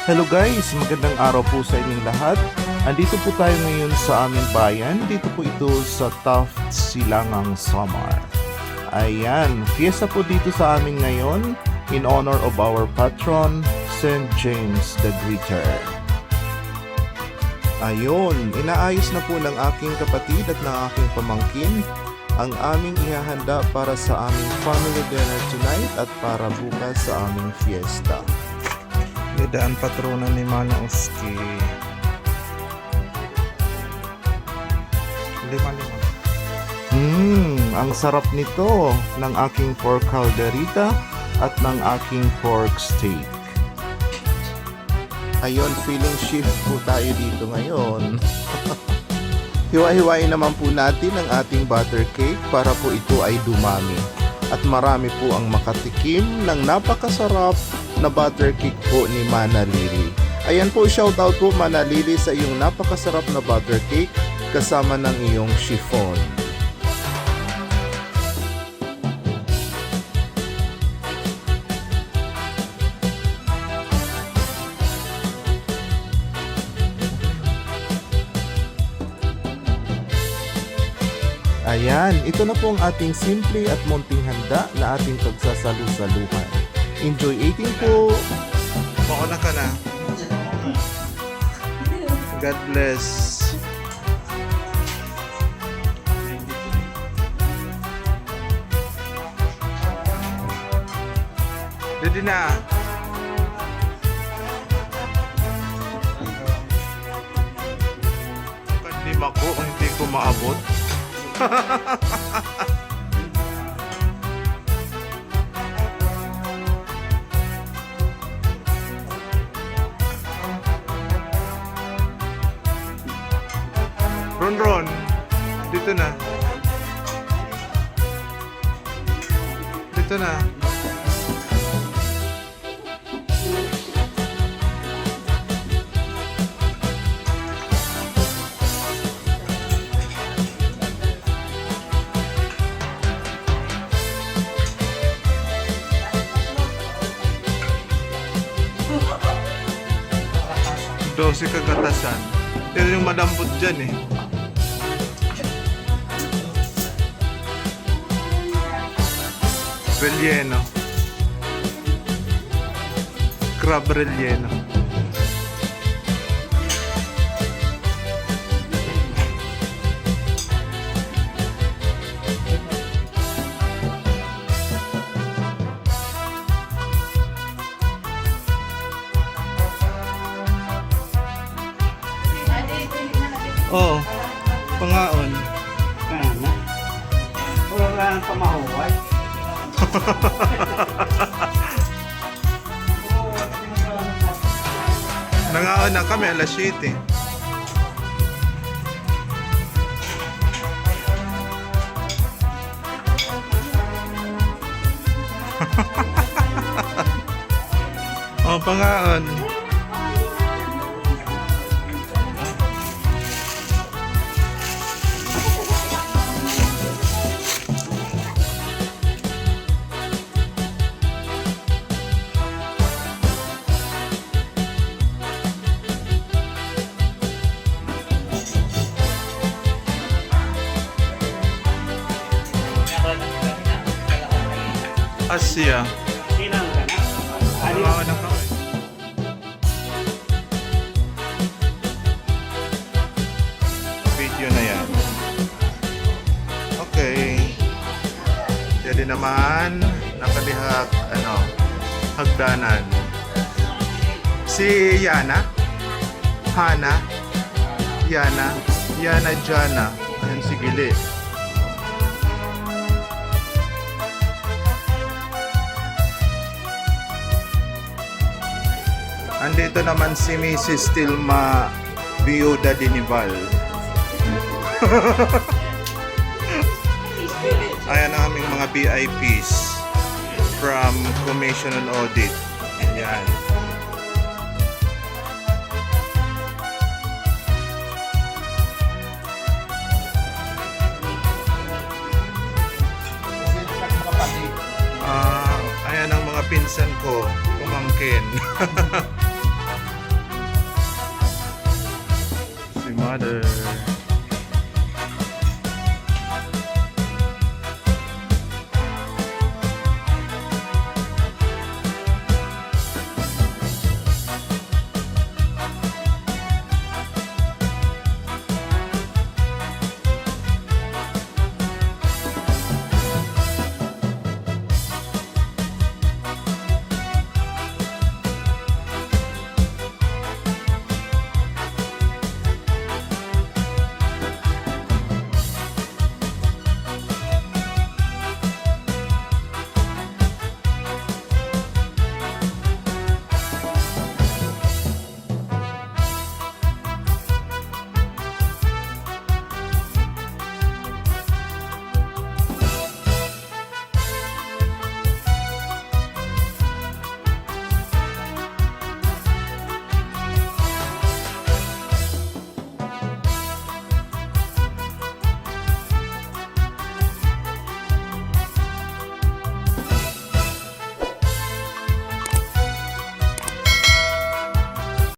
Hello guys, magandang araw po sa inyong lahat. Andito po tayo ngayon sa aming bayan. Dito po ito sa Taft, Silangang, Samar. Ayan, fiesta po dito sa amin ngayon in honor of our patron, St. James the Greater. Ayun, inaayos na po ng aking kapatid at ng aking pamangkin ang aming ihahanda para sa aming family dinner tonight at para bukas sa aming fiesta. Medaan patrona ni Mana Oski. Lima-lima. Ang sarap nito ng aking pork calderita at ng aking pork steak. Ayun, feeling shift po tayo dito ngayon. Hiwa-hiwain naman po natin ang ating butter cake para po ito ay dumami. At marami po ang makatikim ng napakasarap na butter cake po ni Mana Lily. Ayan po, shoutout po Mana Lily sa iyong napakasarap na butter cake kasama ng iyong chiffon. Ayan, ito na po ang ating simple at munting handa na ating pagsasalu-saluhan. Enjoy eating po! Mauna ka na. God bless. Ready na. Kandim ako, hindi ko maabot. Ron, dito na. Dito na. Dose kagatasan. Pero yung madambot dyan eh. Relleno. Crab relleno. Oh, pangaon. Kana. Wala lang pamahuway. Nangaon na kami alas 7. Oh, pangaon. Asya. Sinang ka na? Nangaon na kami. Video na yan. Okay. Jadi naman nakalihak hagdanan. Si Yana, Hana, Yana, Jana. Ayan si Gili. Andito naman si Mrs. Tilma Biyuda Dinival. Ayan ang aming mga VIPs from Commission on Audit. Ayan. Ayan ang mga pinsan ko, pumangkin. mother.